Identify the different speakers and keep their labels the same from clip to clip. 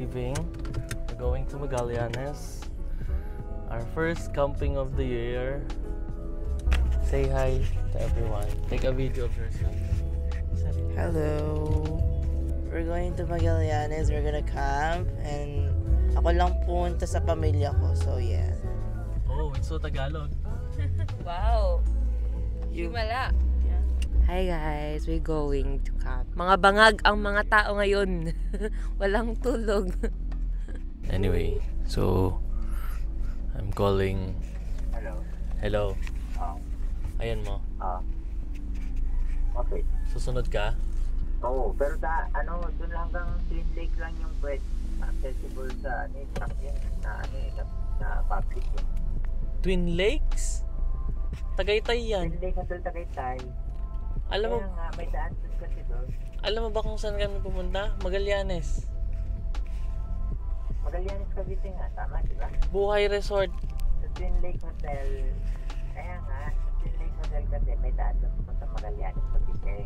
Speaker 1: leaving. We're going to Magallanes. Our first camping of the year. Say hi to everyone. Take a video of yourself.
Speaker 2: Hello. We're going to Magallanes. We're gonna camp. And ako lang punta sa pamilya ko. So, yeah.
Speaker 1: Oh, it's so Tagalog.
Speaker 3: Wow. Himala. Hi guys, we're going to camp. Mga bangag ang mga tao ngayon. Walang tulog.
Speaker 1: Anyway, so I'm calling.
Speaker 4: Hello.
Speaker 1: Hello. Ayan mo.
Speaker 4: Okay.
Speaker 1: Susunod ka?
Speaker 4: Oo, pero doon lang hanggang Twin Lake lang yung pwede accessible sa na public.
Speaker 1: Twin Lakes? Tagaytay yan.
Speaker 4: Twin Lake Hotel Tagaytay.
Speaker 1: Alam mo,
Speaker 4: Kaya nga, may daan doon kasi doon.
Speaker 1: alam mo ba kung saan kami pumunta? Magallanes.
Speaker 4: Magallanes Cavite nga, tama, di ba?
Speaker 1: Buhay Resort.
Speaker 4: Sa Twin Lake Hotel, kaya nga, sa Twin Lake Hotel kasi may daan doon sa Magallanes Cavite.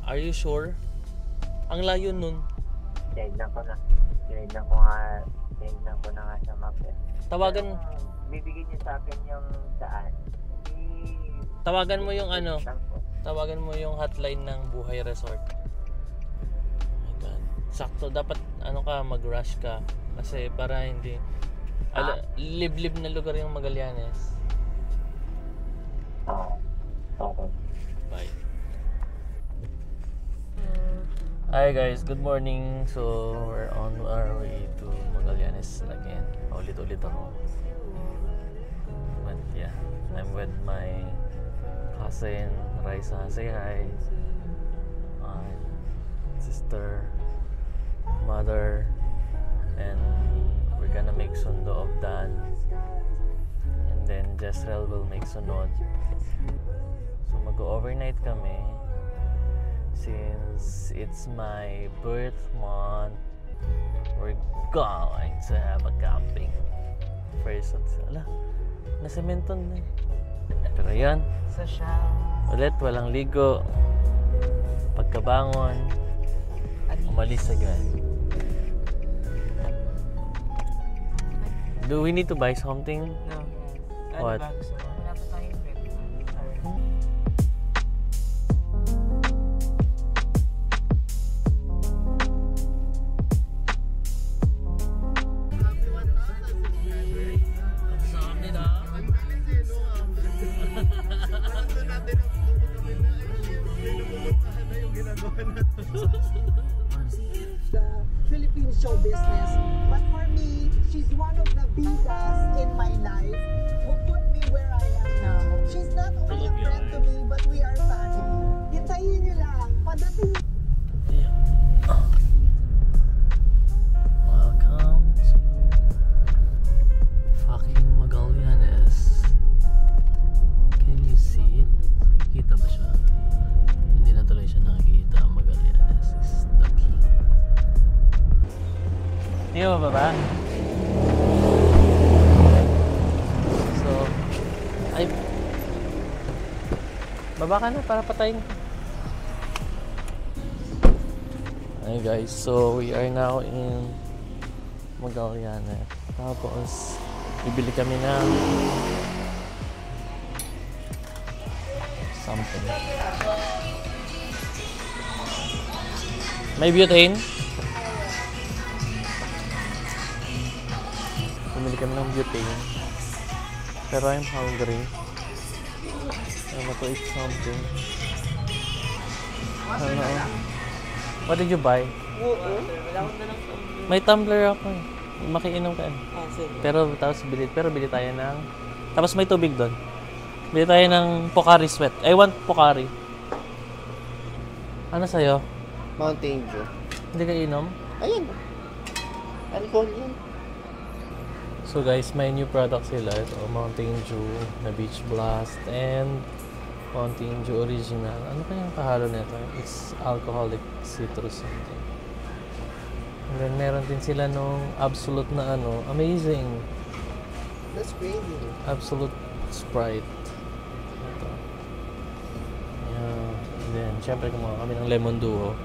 Speaker 1: Are you sure? Ang layo nun.
Speaker 4: Tinignan ko na nga sa map eh.
Speaker 1: Tawagan,
Speaker 4: Pero, bibigyan niyo sa akin yung daan.
Speaker 1: tawagan mo yung ano, tawagan mo yung hotline ng Buhay Resort. Oh my God. Sakto, dapat mag-rush ka. Kasi para hindi, liblib na lugar yung Magallanes.
Speaker 4: Okay.
Speaker 1: Bye. Hi guys, good morning. So we're on our way to Magallanes again. Ulit-ulit ako. But yeah, I'm with my cousin Raisa. Say hi. My sister, mother, and we're gonna make sundo of Dan. And then Jezreel will make sunod. So mag-overnight kami. Since it's my birth month, we're going to have a camping. First, nasementon na. Pero yan,
Speaker 2: Sa siya.
Speaker 1: ulit walang ligo. Pagkabangon, umalis agad. Do we need to buy something?
Speaker 2: No.
Speaker 1: What?
Speaker 2: Wala pa tayong break.
Speaker 5: The Philippine show business. But for me, she's one of the biggest in my life who put me where I am now. She's not only a friend to me, but we are family. Hintayin niyo lang. Padating
Speaker 1: Welcome to fucking Magallanes. Can you see it? Nakikita ba siya? Hindi na tuloy siya nakikita. Magallanes is the key. Hindi mo ba? So, baba ka na para patayin. Hi guys, so we are now in Magallanes. Tapos, bibili kami ng something. May butane? Bumili kami ng butane. Pero I'm hungry. I want to eat something. Ano? What did you buy? May tumbler ako eh. Makiinom ka. Pero bili tayo ng... Tapos may tubig doon. Bili tayo ng Pocari Sweat. I want Pocari. Ano sa'yo?
Speaker 2: Mountain Dew.
Speaker 1: Hindi ka inom?
Speaker 2: Ayun. Alcohol yan.
Speaker 1: So guys, may new product sila. Ito, Mountain Dew na Beach Blast and Mountain Dew Original. Ano kayang kahalo nito? It's alcoholic citrus something. And then meron din sila nung Absolute na amazing.
Speaker 2: That's crazy.
Speaker 1: Absolute Sprite. Ito. Yeah. And then, syempre kumuha kami ng Lemon Duo.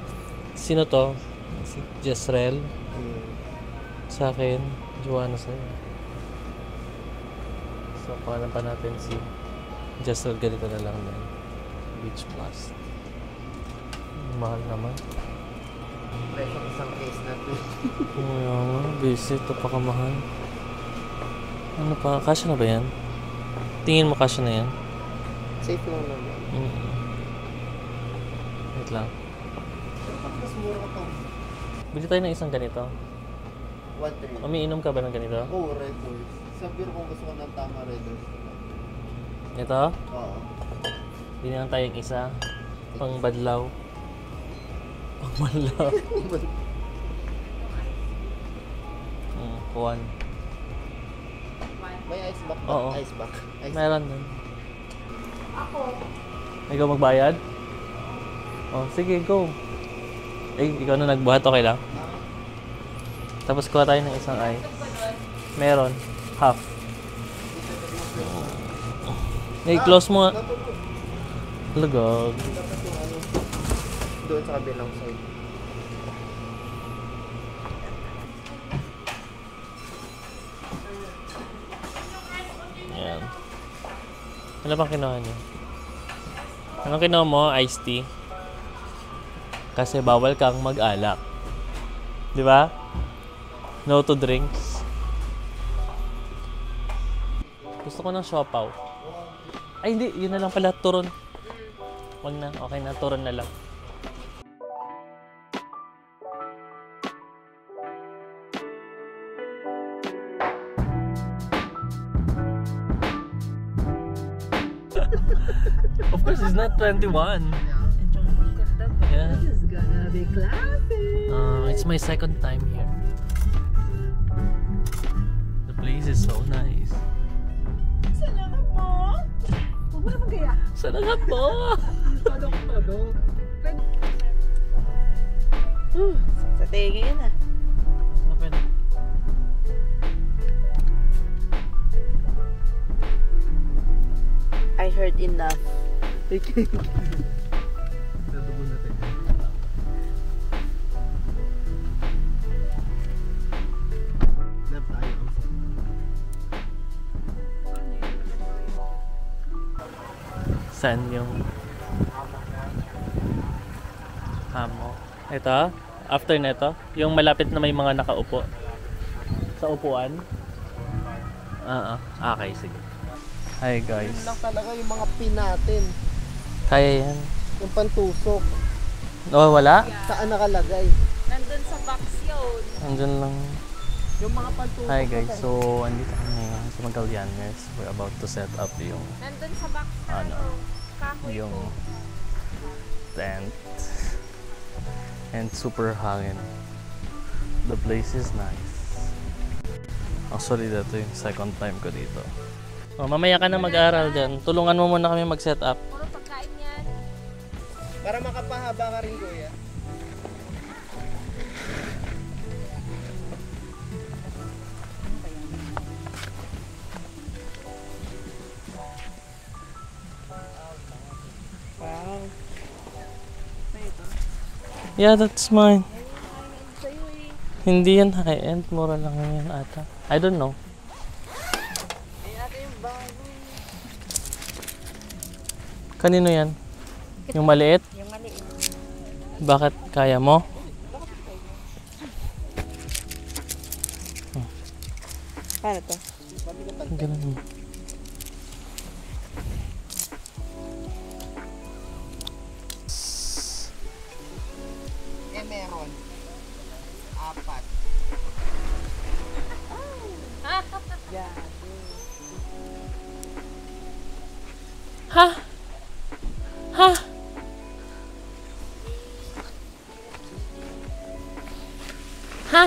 Speaker 1: Sino to? Si Jezreel. Sa akin, Joanna sa'yo. So, pangalan pa natin si Jessel, ganito na lang din. Beach Blast. Mahal naman.
Speaker 2: Presyo isang case na to.
Speaker 1: Oo nga, busy. Ito pa kamahal. Ano pa? Kasya na ba yan? Tingin mo kasya na yan?
Speaker 2: Safe lang naman.
Speaker 1: Wait lang.
Speaker 2: Mas mura ko to.
Speaker 1: Bili tayo ng isang ganito.
Speaker 2: 1.3.
Speaker 1: Umiinom ka ba ng ganito?
Speaker 2: Oo, Red Horse. Sabi ko kung gusto ko ng tama Red Horse.
Speaker 1: Ito?
Speaker 2: Oo.
Speaker 1: Bili lang tayong isa. Pang badlaw. Pang badlaw. Kuwan.
Speaker 2: May ice back ba?
Speaker 1: Oo.
Speaker 2: Ice back.
Speaker 1: Meron din. Ikaw magbayad? Oh, sige, go. Ikaw na nagbuhat, okay lang? Tapos kuha tayo ng isang ice. Meron. Half. Close mo nga. Lugog.
Speaker 2: Doon sa kabilang side.
Speaker 1: Ayan. Ano bang kinuha niyo? Anong kinuha mo? Iced tea? Kasi bawal kang mag-alak. Di ba? No to drinks. Gusto ko ng siopaw. Ay, hindi. Yun na lang pala. Turon. Wag na. Okay na. Turon na lang. Of course, it's not 21. Yeah.
Speaker 5: This is gonna be classic.
Speaker 1: It's my second time here. The place is so nice.
Speaker 5: Salamat mo. Huwag mo naman kaya.
Speaker 1: Salamat po!
Speaker 5: Todo.
Speaker 2: Sa tege yun ah.
Speaker 1: Open.
Speaker 2: I heard enough.
Speaker 1: Saan yung hamo? Ito? After nito? Yung malapit na may mga nakaupo? Sa upuan? Okay, sige. Hi guys.
Speaker 2: Yun lang talaga yung mga pin natin.
Speaker 1: Kaya yan.
Speaker 2: Yung pantusok.
Speaker 1: Oh, wala?
Speaker 2: Saan nakalagay?
Speaker 3: Nandun sa box yun.
Speaker 1: Andyan lang.
Speaker 2: Yung mga pantusok.
Speaker 1: Hi guys, so andito kami ngayon sa Magallanes. We're about to set up yung
Speaker 3: Nandun sa box na
Speaker 1: Ano?
Speaker 3: kahoy
Speaker 1: yung
Speaker 3: ko.
Speaker 1: tent. And super hangin. The place is nice. Actually, dito yung second time ko dito. Oh, mamaya ka na mag-aral dyan. Tulungan mo muna kami mag-set up.
Speaker 3: Puro pagkain yan.
Speaker 2: Para makapahaba ka rin, kuya. Wow.
Speaker 1: Yeah, that's mine.
Speaker 3: Sa'yo eh.
Speaker 1: Hindi yan high-end. Mura lang yan ata. I don't know. Kanino yan? Yung maliit?
Speaker 3: Yung maliit.
Speaker 1: Bakit kaya mo?
Speaker 2: Paano to?
Speaker 1: Ganun mo.
Speaker 2: Meron. 4.
Speaker 1: Ha? Ha? Ha?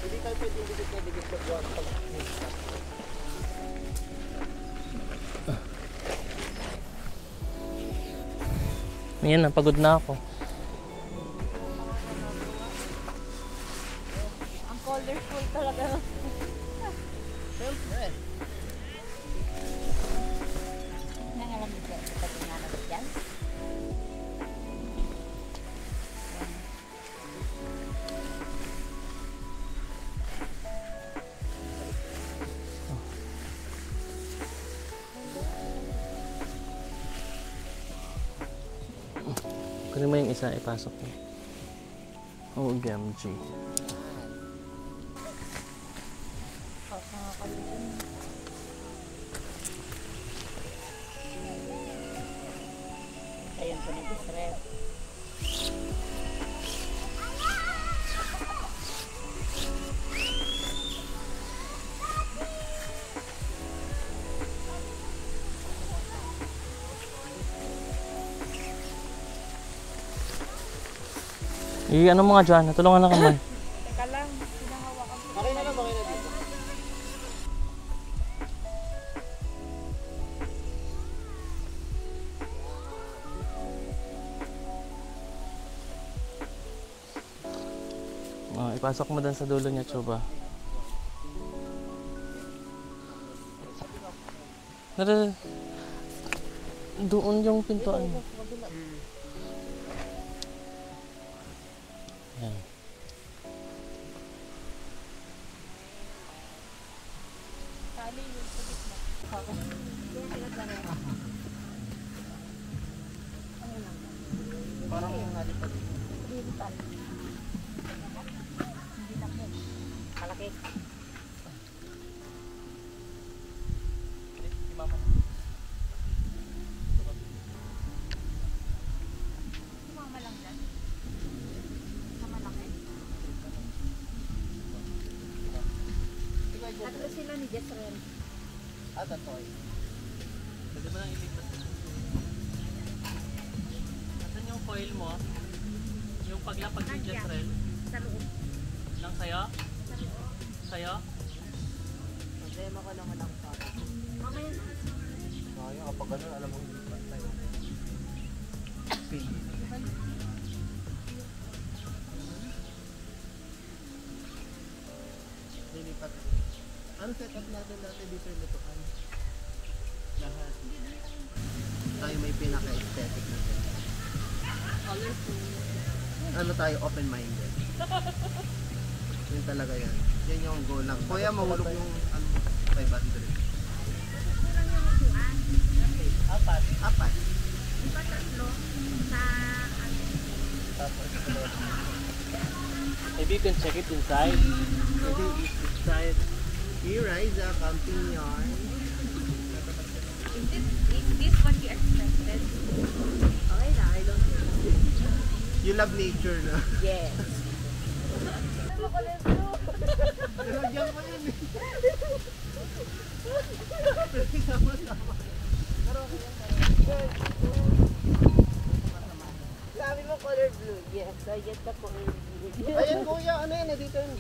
Speaker 2: Hindi tayo pwede dikit na buwan pag
Speaker 1: Yan, napagod na ako.
Speaker 3: Ang colorful talaga.
Speaker 2: Siyempre.
Speaker 3: Nangalamig ka. Pati nga naman dyan.
Speaker 1: Kunin mo yung isa, ipasok mo. OMG.
Speaker 3: Ayan pa nag-stress.
Speaker 1: Ano mo nga dyan? Natulungan na kamay.
Speaker 3: Teka lang, pinahawakan ko.
Speaker 2: Okay na lang, okay na dito.
Speaker 1: Oh, ipasok mo dun sa dulo niya, Chuba. Doon yung pintuan. Yan.
Speaker 2: Parang nalipad.
Speaker 3: Malaki.
Speaker 6: Tatlo sila ni Jezreel.
Speaker 2: Toy.
Speaker 1: Pwede mo lang ilipat. Nasaan yung foil mo? Yung paglapag ni Jezreel?
Speaker 6: Sa loob.
Speaker 1: Lang sa'yo?
Speaker 6: Sa loob.
Speaker 1: Sa'yo?
Speaker 2: Problema ko lang walang pa.
Speaker 6: Mamaya na.
Speaker 2: Kaya kapag ganun, alam mo lipat tayo. Lilipat. Ano setup natin dito yung lutukan? Lahat. Tayo may pinaka-aesthetic natin. Ano tayo, open-minded. Yun talaga yan. Yan yung goal lang. Kuya, mahulog yung 500. Apat.
Speaker 6: Iba tatlo sa
Speaker 1: Maybe you can check it inside. Maybe it's inside.
Speaker 2: Here is a camping yarn.
Speaker 6: Is this what you expected? Okay na, I don't know.
Speaker 2: You love nature na.
Speaker 6: Yes.
Speaker 2: Nilagyan ko yun eh.
Speaker 3: Sabi mo color blue. Yes, I get the color blue.
Speaker 2: Ayan kuya, ano yan eh, dito yun.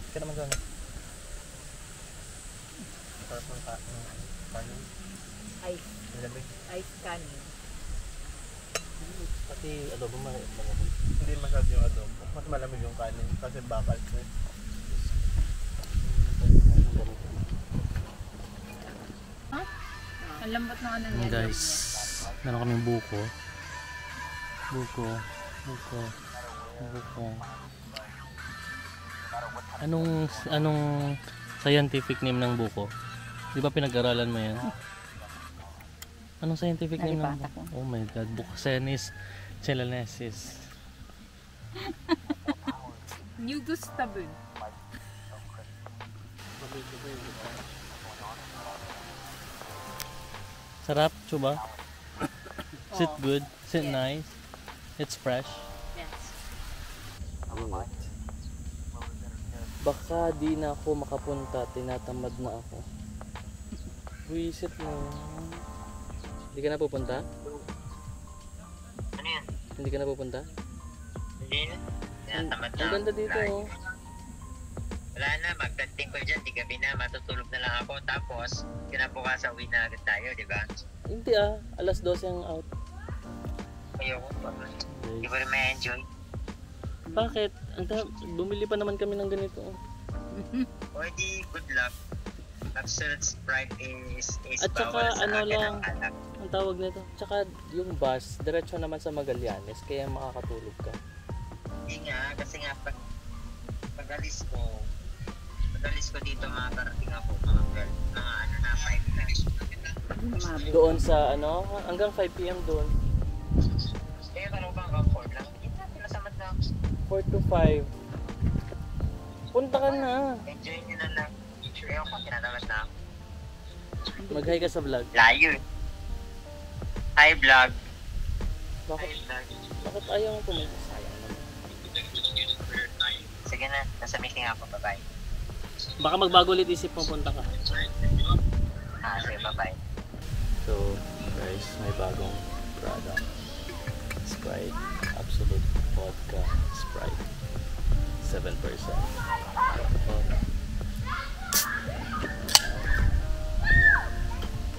Speaker 1: Kaya naman doon. Sarap ng kanin.
Speaker 3: Ice.
Speaker 1: Nilamig.
Speaker 3: Ice canning.
Speaker 1: Pati adobo malamig.
Speaker 2: Hindi masyado yung adobo. Mas malamig yung kanin kasi bakal ko eh.
Speaker 6: Ang lambot ng ano
Speaker 1: Ayan guys, meron kaming buko. Buko. Anong scientific name ng buko? Di ba pinag-aralan mo yan? Anong scientific name ng buko? Oh my god, Bucosenis chilensis.
Speaker 6: New Gustavin.
Speaker 1: Sarap, Chuba? Is it good? Is it nice? It's fresh?
Speaker 6: Yes.
Speaker 1: Baka di na ako makapunta, tinatamad na ako. Wisit mo. Hindi ka na pupunta?
Speaker 4: Ano yan?
Speaker 1: Hindi ka na pupunta?
Speaker 4: Hindi na. Tinatamad na.
Speaker 1: Ang ganda dito
Speaker 4: Wala.
Speaker 1: oh.
Speaker 4: Wala na, magdating ko dyan, di gabi na, matutulog na lang ako. Tapos, kinabukasan uwi na agad tayo, di ba?
Speaker 1: Hindi ah, alas 12 ang out.
Speaker 4: Ayoko pa. Di ba rin may enjoy?
Speaker 1: Bakit? Bumili pa naman kami ng ganito. Oh.
Speaker 4: O di, good luck. Absolute Sprite is
Speaker 1: At
Speaker 4: bawal
Speaker 1: saka
Speaker 4: sa
Speaker 1: ano
Speaker 4: akin
Speaker 1: lang,
Speaker 4: ang alak.
Speaker 1: ang tawag nito. Tsaka yung bus, diretso naman sa Magallanes, kaya makakatulog ka.
Speaker 4: Hindi nga, kasi nga pag alis ko dito, makakarating ako mga ano na 5 na.
Speaker 1: Doon sa ano, hanggang 5 PM doon.
Speaker 4: Eh, ano ba hanggang 4 lang? Hindi na, pinasamad na.
Speaker 1: 4 to 5. Punta ka na.
Speaker 4: Enjoy nyo na lang. Picture ako, tinatamas na ako.
Speaker 1: Mag-hi ka sa vlog.
Speaker 4: Layo. Hi, vlog.
Speaker 1: Bakit,
Speaker 4: Hi, vlog.
Speaker 1: bakit ayaw mo pumunta? Sayang naman.
Speaker 4: Sige na, nasa meeting ako. Bye-bye.
Speaker 1: Baka magbago ulit isip mo, punta ka.
Speaker 4: Sige, bye-bye.
Speaker 1: So, guys, may bagong product. Sprite Absolute Vodka Sprite. 7%.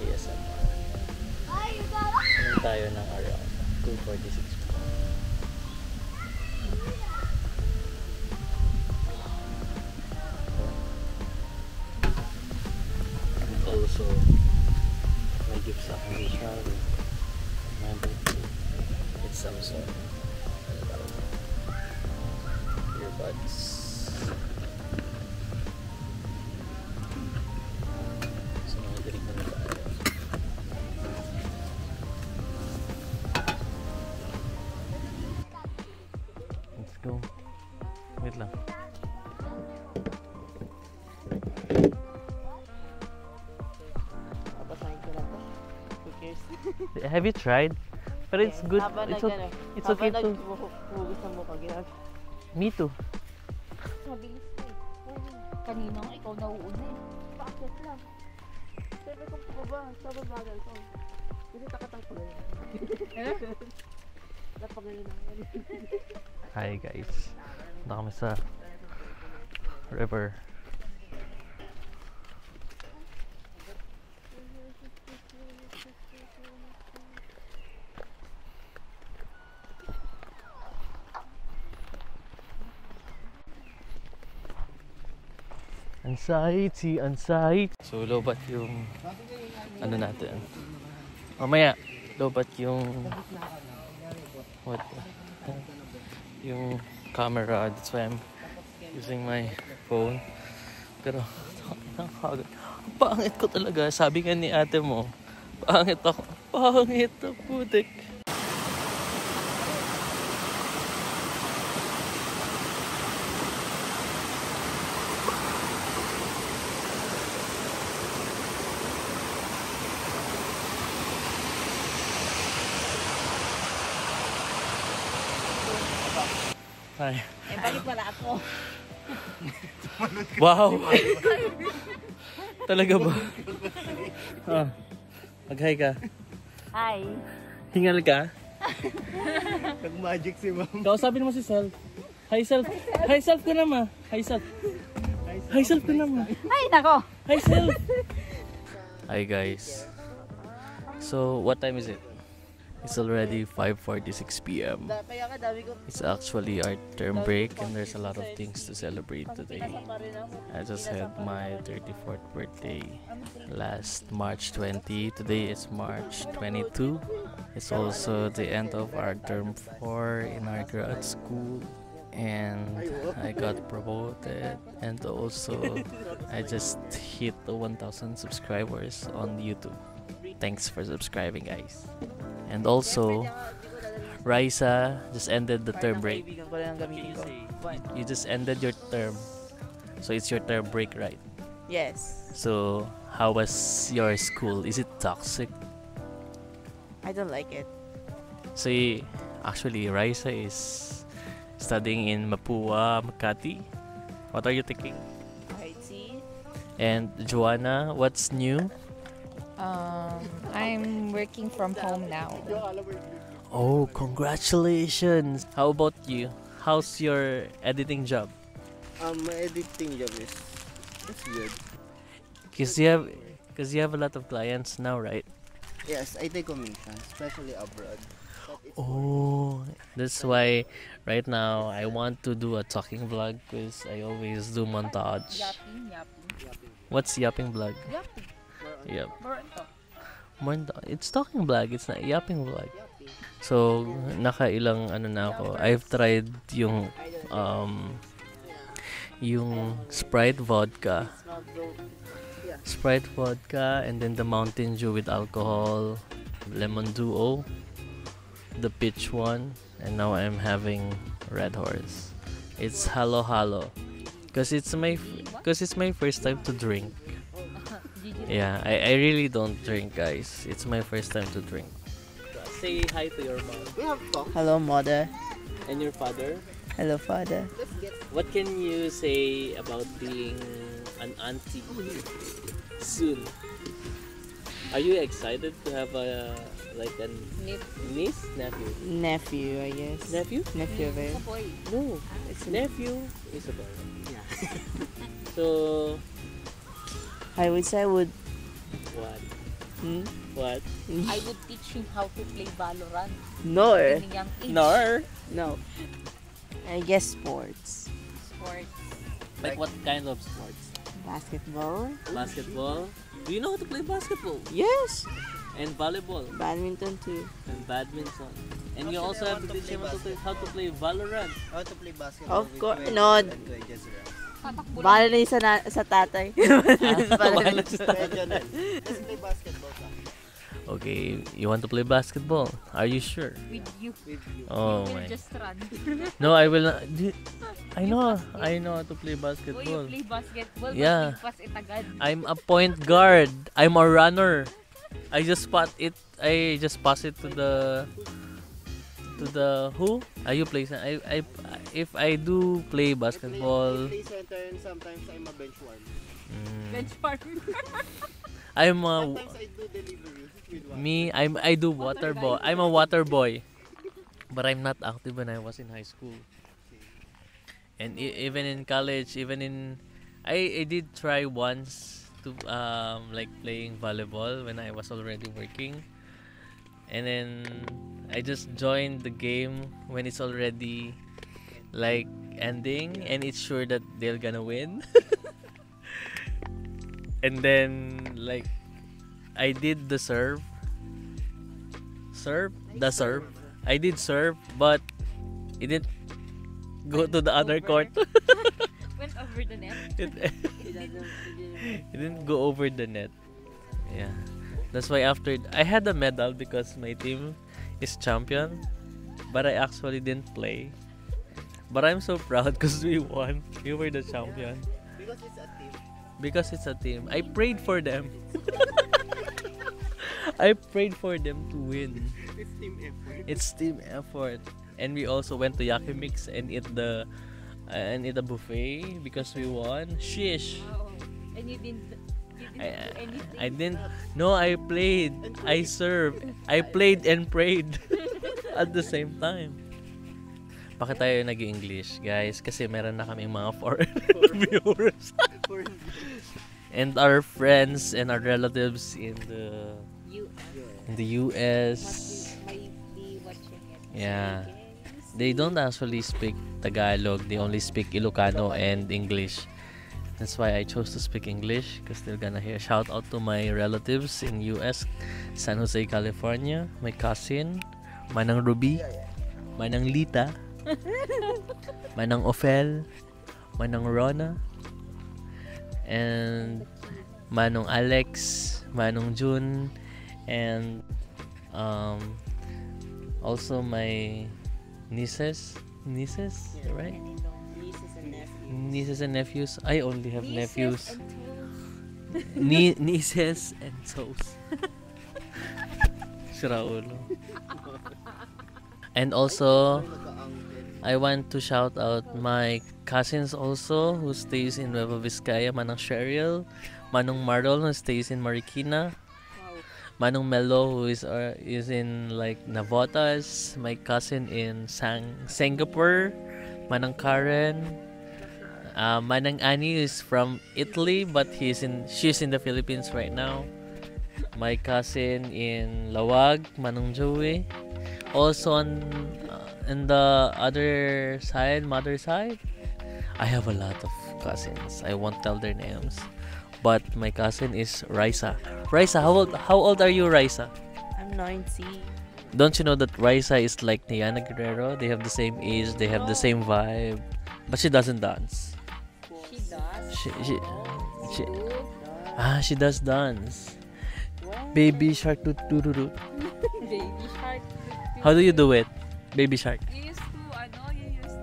Speaker 1: ASMR. Ano tayo ng around 246 po. And also, may gift sa akin ni Charlie. My birthday. It's Samsung. Earbuds. So, nag-drink na tayo. Let's go. Wait lang.
Speaker 2: Papasahin ko na to. Who cares?
Speaker 1: Have you tried? But it's good.
Speaker 2: Habang
Speaker 1: It's,
Speaker 2: nag-ano,
Speaker 1: it's okay
Speaker 2: habang
Speaker 1: to.
Speaker 2: naghuhugas ng mukha, ginagawa.
Speaker 1: Me too.
Speaker 6: Mabilis ko eh. Kanina nga ikaw nauuna eh. Bakit lang?
Speaker 2: Sabi ko po ba, sabi bagal ko. Kasi takatang ko rin. Napagaling naman.
Speaker 1: Hi guys. Punta kami sa river. Anxiety, anxiety. So, lobat yung ano natin. Mamaya, lobat yung what? Yung camera. That's why I'm using my phone. Pero, ang pangit ko talaga. Sabi nga ni ate mo, pangit ako. Pangit ako, putik. Hi.
Speaker 6: Eh, bakit wala ako?
Speaker 1: Wow! Talaga ba? Ah, mag-hi ka.
Speaker 6: Hi.
Speaker 1: Hingal ka.
Speaker 7: Nag-magic si ma'am.
Speaker 1: Kausapin mo si Self. Hi Self. Hi Self ka naman. Hi Self. Hi Self ka naman.
Speaker 6: Ay, nako.
Speaker 1: Hi Self. Hi guys. So, what time is it? It's already 5:46 p.m.
Speaker 2: Kaya ka dami ko.
Speaker 1: It's actually our term break and there's a lot of things to celebrate today. I just had my 34th birthday last March 20. Today is March 22. It's also the end of our term 4 in our grad school. And I got promoted, and also I just hit the 1,000 subscribers on YouTube. Thanks for subscribing, guys. And also, Raisa just ended the term break.
Speaker 2: Kaibigan ko lang ang gamitin ko.
Speaker 1: You just ended your term, so it's your term break, right?
Speaker 2: Yes.
Speaker 1: So, how was your school? Is it toxic?
Speaker 2: I don't like it.
Speaker 1: So, actually, Raisa is studying in Mapua, Makati. What are you thinking?
Speaker 2: IT.
Speaker 1: And Joanna, what's new?
Speaker 6: I'm working from home now.
Speaker 1: Oh, congratulations! How about you? How's your editing job?
Speaker 7: My editing job is it's good.
Speaker 1: Cause you have a lot of clients now, right?
Speaker 7: Yes, I take commission, especially abroad. But it's
Speaker 1: Oh, that's why right now I want to do a talking vlog because I always do montage.
Speaker 6: Yapping.
Speaker 1: What's yapping vlog?
Speaker 6: Yapping.
Speaker 1: Yep.
Speaker 6: More on to.
Speaker 1: It's talking vlog. It's not yapping vlog. So, nakailang ano na ako. I've tried yung Sprite vodka. Sprite vodka, and then the Mountain Dew with alcohol, lemon duo, the peach one, and now I'm having Red Horse. It's halo halo, cause it's my first time to drink. Yeah, I really don't drink, guys. It's my first time to drink. Say hi to your mom
Speaker 7: We have talk.
Speaker 2: Hello, mother.
Speaker 1: and your father.
Speaker 2: Hello, father.
Speaker 7: Let's get
Speaker 1: What can you say about being an auntie soon? Are you excited to have a niece, nephew?
Speaker 2: Nephew, I guess.
Speaker 1: Nephew?
Speaker 2: Nephew, right?
Speaker 6: Boy.
Speaker 1: No, it's nephew is a boy.
Speaker 7: Yeah.
Speaker 1: So
Speaker 2: I would say I would.
Speaker 1: what?
Speaker 2: Hmm?
Speaker 1: What?
Speaker 6: I would teach him how to play Valorant.
Speaker 2: No.
Speaker 6: In a young age.
Speaker 1: Nor?
Speaker 2: No. I guess sports.
Speaker 6: Sports.
Speaker 1: Like what kind of sports?
Speaker 2: Basketball.
Speaker 1: Basketball? Do you know how to play basketball?
Speaker 2: Yes.
Speaker 1: And volleyball?
Speaker 2: Badminton too.
Speaker 1: And badminton? And you
Speaker 7: Actually,
Speaker 1: also
Speaker 7: I
Speaker 1: have
Speaker 7: want
Speaker 1: to
Speaker 7: to
Speaker 1: teach
Speaker 7: play
Speaker 1: him how to play Valorant.
Speaker 7: I want to play basketball.
Speaker 2: Of
Speaker 7: with
Speaker 2: course,
Speaker 7: Kuya
Speaker 2: no.
Speaker 7: Jel and Kuya Jezreel.
Speaker 6: Tatakbo lang.
Speaker 2: Bala na yung sa tatay. Bala na yung sa
Speaker 7: Kuya Jonel, let's play basketball.
Speaker 1: Okay, you want to play basketball? Are you sure?
Speaker 6: With you.
Speaker 7: With you.
Speaker 1: Oh
Speaker 6: You will
Speaker 1: my.
Speaker 6: just run.
Speaker 1: No, I will not. I know how to play
Speaker 6: Oh, you
Speaker 1: basketball.
Speaker 6: play basketball.
Speaker 1: Yeah.
Speaker 6: But you pass it agad.
Speaker 1: I'm a point guard. I'm a runner. I just pass it to the who? Are you play? If I do play basketball,
Speaker 7: I play center and sometimes I'm a bench warmer.
Speaker 6: Bench farm.
Speaker 1: I'm a
Speaker 7: Sometimes I do delivery with one.
Speaker 1: I do water boy. I'm a water boy, but I'm not active when I was in high school. And even in college, I did try once to like playing volleyball when I was already working, and then I just joined the game when it's already like ending and it's sure that they're gonna win. And then like I did the serve. I did serve, but it didn't go to the other court.
Speaker 6: Went over the net.
Speaker 1: It didn't go over the net. Yeah. That's why after I had a medal because my team is champion, but I actually didn't play. But I'm so proud because we won. We were the champion.
Speaker 7: Because it's a team.
Speaker 1: Because it's a team. I prayed for them. I prayed for them to win.
Speaker 7: It's team effort.
Speaker 1: It's team effort. And we also went to Yakimix and eat a buffet because we won. Shish.
Speaker 6: Wow. And you didn't do anything.
Speaker 1: I didn't. No, I played. I served. I played and prayed at the same time. Bakit tayo nag-English, guys? Kasi meron na kaming mga foreign viewers. And our friends and our relatives in the US.
Speaker 6: Might be watching it.
Speaker 1: Yeah. They don't actually speak Tagalog. They only speak Ilocano and English. That's why I chose to speak English because they're gonna hear. Shout out to my relatives in US, San Jose, California. My cousin, Manang Ruby, Manang Lita, Manang Ophel, Manang Rona, and Manong Alex, Manong June, and also my nieces, right? Nieces and nephews. I only have nephews. Nieces and toes. Sira ulo. And also, I want to shout out my cousins also who stays in Nueva Vizcaya, Manang Cheryl, Manong Marlon who stays in Marikina, Manong Melo who is in like Navotas, my cousin in Singapore, Manang Karen, Manang Annie is from Italy but she's in the Philippines right now. My cousin in Lawag, Manong Joey. Also on the other side, mother side, I have a lot of cousins. I won't tell their names, but my cousin is Raisa. Raisa, how old are you, Raisa?
Speaker 2: I'm 90.
Speaker 1: Don't you know that Raisa is like Niana Guerrero? They have the same age, they have the same vibe, but she doesn't dance.
Speaker 6: She does.
Speaker 1: She Ah, she does dance. Baby shark toot toot toot.
Speaker 3: Baby shark.
Speaker 1: How do you do it? Baby shark.
Speaker 3: You used to, you used to.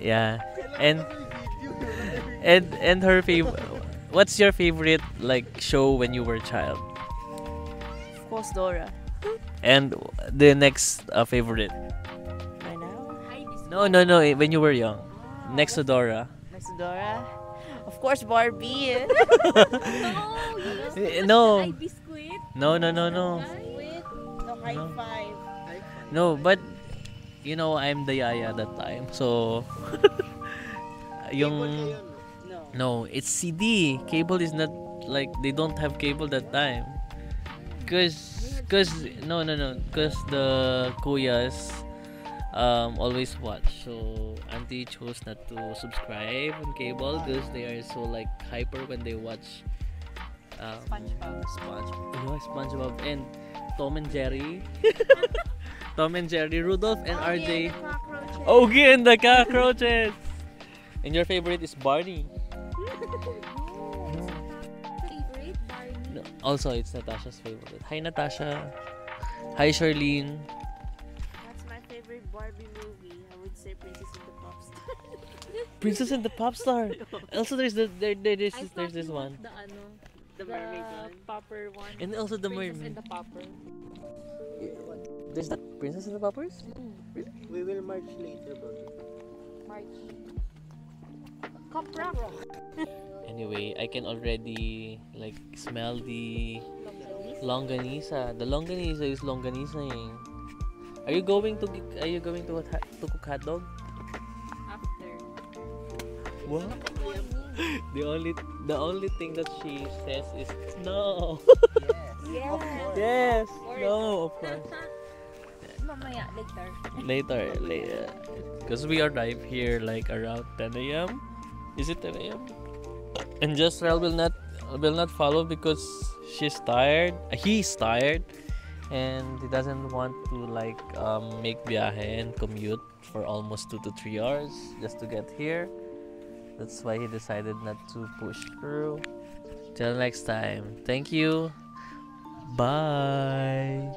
Speaker 1: Yeah. And her favorite. What's your favorite like show when you were a child?
Speaker 2: Of course, Dora.
Speaker 1: And the next favorite?
Speaker 2: Right now?
Speaker 1: No. When you were young, next to Dora.
Speaker 2: Next to Dora? Of course, Barbie.
Speaker 1: No.
Speaker 6: Biscuit.
Speaker 1: No.
Speaker 2: Squid. No, high
Speaker 1: No.
Speaker 2: five.
Speaker 1: No, but you know I'm the yaya that time. So yung
Speaker 2: No.
Speaker 1: no, it's CD. Cable is not like they don't have cable that time. Cause no. Cause the kuyas always watch. So auntie chose not to subscribe on cable because they are so like hyper when they watch SpongeBob and Tom and Jerry. Tom and Jerry, Rudolph and RJ. Ogie and the cockroaches. And your favorite is Barney.
Speaker 6: Favorite Barney.
Speaker 1: No, also, it's Natasha's favorite. Hi, Natasha. Hi, Charlene.
Speaker 2: That's my favorite Barbie movie. I would say Princess and the Pop Star.
Speaker 1: Princess and the Pop Star. Also, there's this one.
Speaker 2: The mermaid one.
Speaker 3: Popper one.
Speaker 1: And also the
Speaker 3: Princess
Speaker 1: mermaid.
Speaker 3: and the Popper.
Speaker 1: There's that Princess and the Poppers?
Speaker 7: We will march later, bro.
Speaker 6: March. Cop Rock.
Speaker 1: Anyway, I can already like smell the longanisa. The longanisa is longanisa. Are you going to cook hot dog?
Speaker 3: After.
Speaker 1: What? The only thing that she says is no.
Speaker 6: Yes.
Speaker 1: Yes. No, of course.
Speaker 6: Mamaya, later.
Speaker 1: Later. Because we arrive here like around 10 a.m. Is it 10 a.m.? And Jezreel will not follow because she's tired. He's tired, and he doesn't want to like make biyahe and commute for almost 2 to 3 hours just to get here. That's why he decided not to push through. Till next time. Thank you. Bye.